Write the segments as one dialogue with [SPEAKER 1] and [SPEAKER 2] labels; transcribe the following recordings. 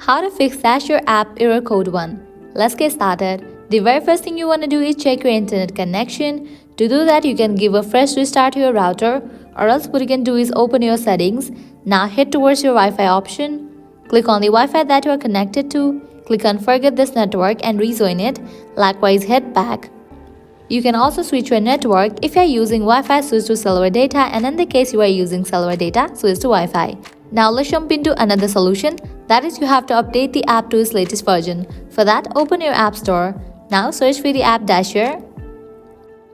[SPEAKER 1] How to fix Azure app error code 1. Let's get started. The very first thing you want to do is check your internet connection. To do that, you can give a fresh restart to your router, or else what you can do is open your settings. Now head towards your Wi-Fi option. Click on the Wi-Fi that you are connected to. Click on forget this network and rejoin it. Likewise, head back. You can also switch your network. If you are using Wi-Fi, switch to cellular data, and in the case you are using cellular data, switch to Wi-Fi. Now let's jump into another solution. That is, you have to update the app to its latest version. For that, open your App Store. Now search for the app Dasher.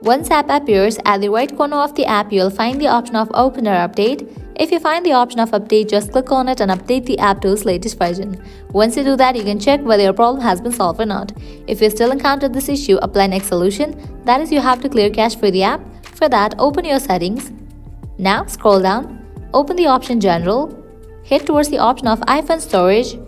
[SPEAKER 1] Once app appears, at the right corner of the app, you will find the option of Open or Update. If you find the option of Update, just click on it and update the app to its latest version. Once you do that, you can check whether your problem has been solved or not. If you still encounter this issue, apply next solution. That is, you have to clear cache for the app. For that, open your settings. Now scroll down, open the option General. Head towards the option of iPhone storage.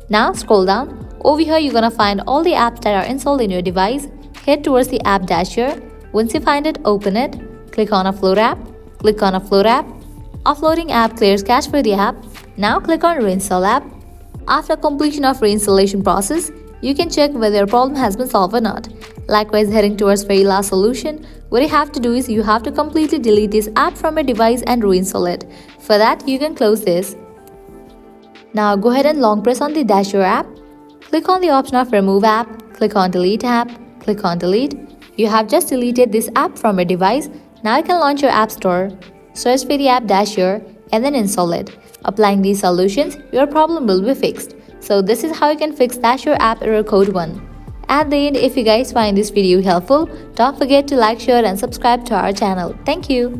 [SPEAKER 1] Now scroll down. Over here, you're gonna find all the apps that are installed in your device. Head towards the app Dasher. Once you find it, open it. Click on Offload app. Click on Offload app. Offloading app clears cache for the app. Now click on Reinstall app. After completion of reinstallation process, you can check whether your problem has been solved or not. Likewise, heading towards very last solution, what you have to do is you have to completely delete this app from your device and reinstall it. For that, you can close this. Now go ahead and long press on the Dasher app. Click on the option of Remove app. Click on Delete app. Click on Delete. You have just deleted this app from your device. Now you can launch your App Store. Search for the app Dasher and then install it. Applying these solutions, your problem will be fixed. So this is how you can fix Dasher app error code 1. At the end, if you guys find this video helpful, don't forget to like, share and subscribe to our channel. Thank you.